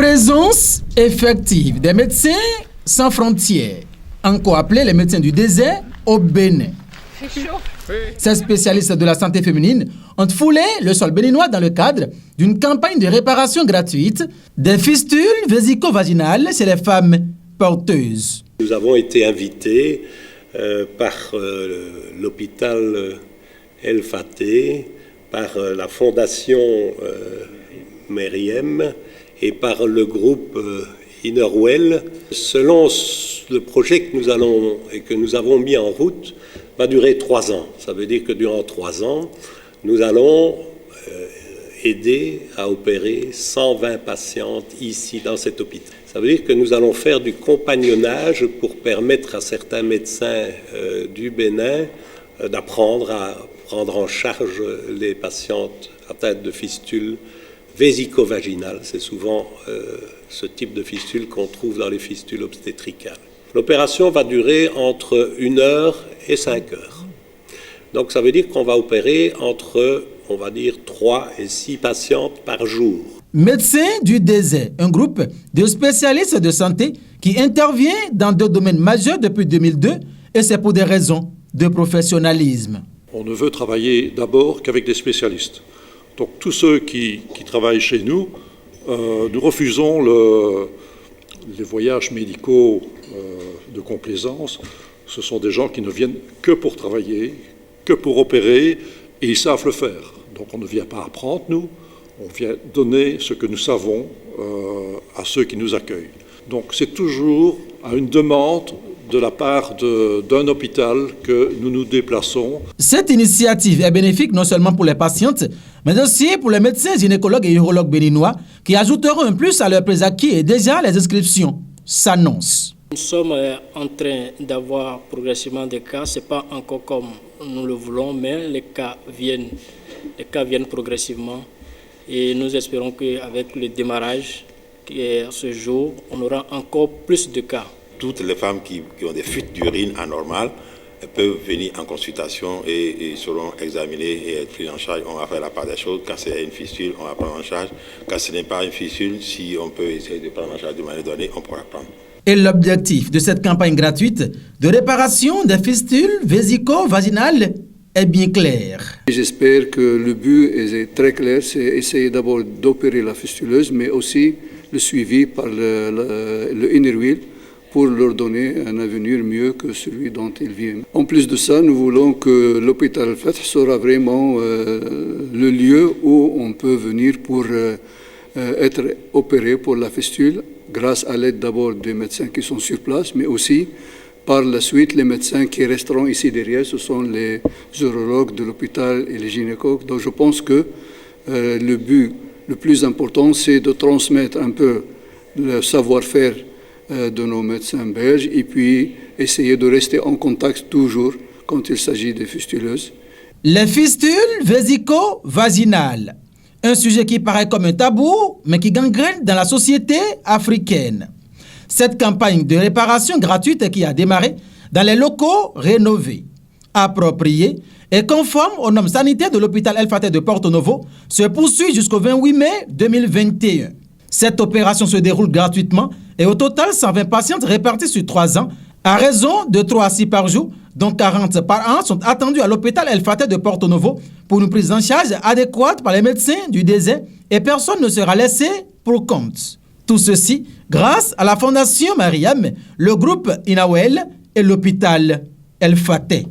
Présence effective des médecins sans frontières, encore appelés les médecins du désert, au Bénin. Ces spécialistes de la santé féminine ont foulé le sol béninois dans le cadre d'une campagne de réparation gratuite des fistules vésico-vaginales chez les femmes porteuses. Nous avons été invités par l'hôpital El Faté, par la fondation Meriem et par le groupe Innerwell. Selon le projet que nous avons mis en route, va durer 3 ans. Ça veut dire que durant 3 ans, nous allons aider à opérer 120 patientes ici dans cet hôpital. Ça veut dire que nous allons faire du compagnonnage pour permettre à certains médecins du Bénin d'apprendre à prendre en charge les patientes atteintes de fistules vésico-vaginales. C'est souvent ce type de fistule qu'on trouve dans les fistules obstétricales. L'opération va durer entre 1 heure et 5 heures. Donc ça veut dire qu'on va opérer entre, on va dire, 3 et 6 patientes par jour. Médecins du désert, un groupe de spécialistes de santé qui intervient dans 2 domaines majeurs depuis 2002 et c'est pour des raisons de professionnalisme. On ne veut travailler d'abord qu'avec des spécialistes. Donc tous ceux qui travaillent chez nous, nous refusons les voyages médicaux de complaisance. Ce sont des gens qui ne viennent que pour travailler, que pour opérer, et ils savent le faire. Donc on ne vient pas apprendre, nous, on vient donner ce que nous savons à ceux qui nous accueillent. Donc c'est toujours à une demande de la part d'un hôpital que nous nous déplaçons. Cette initiative est bénéfique non seulement pour les patientes, mais aussi pour les médecins, gynécologues et urologues béninois qui ajouteront un plus à leur préacquis et déjà les inscriptions s'annoncent. Nous sommes en train d'avoir progressivement des cas, ce n'est pas encore comme nous le voulons, mais les cas viennent progressivement et nous espérons qu'avec le démarrage qui est ce jour, on aura encore plus de cas. Toutes les femmes qui ont des fuites d'urine anormales peuvent venir en consultation et seront examinées et être prises en charge. On va faire la part des choses. Quand c'est une fistule, on va prendre en charge. Quand ce n'est pas une fistule, si on peut essayer de prendre en charge de manière donnée, on pourra prendre. Et l'objectif de cette campagne gratuite de réparation des fistules vésico-vaginales est bien clair. J'espère que le but est très clair, c'est essayer d'abord d'opérer la fistuleuse, mais aussi le suivi par le Innerwell pour leur donner un avenir mieux que celui dont ils viennent. En plus de ça, nous voulons que l'hôpital Al-Fath sera vraiment le lieu où on peut venir pour être opéré pour la fistule, grâce à l'aide d'abord des médecins qui sont sur place, mais aussi par la suite les médecins qui resteront ici derrière, ce sont les urologues de l'hôpital et les gynécologues. Donc je pense que le but le plus important, c'est de transmettre un peu le savoir-faire de nos médecins belges et puis essayer de rester en contact toujours quand il s'agit des fistuleuses. Les fistules vésico-vaginales, un sujet qui paraît comme un tabou, mais qui gangrène dans la société africaine. Cette campagne de réparation gratuite qui a démarré dans les locaux rénovés, appropriés et conformes aux normes sanitaires de l'hôpital El Faté de Porto Novo se poursuit jusqu'au 28 mai 2021. Cette opération se déroule gratuitement et au total 120 patientes réparties sur 3 ans à raison de 3 à 6 par jour, dont 40 par an sont attendues à l'hôpital El Faté de Porto Novo pour une prise en charge adéquate par les médecins du désert et personne ne sera laissé pour compte. Tout ceci grâce à la fondation Meriem, le groupe Innerwell et l'hôpital El Faté.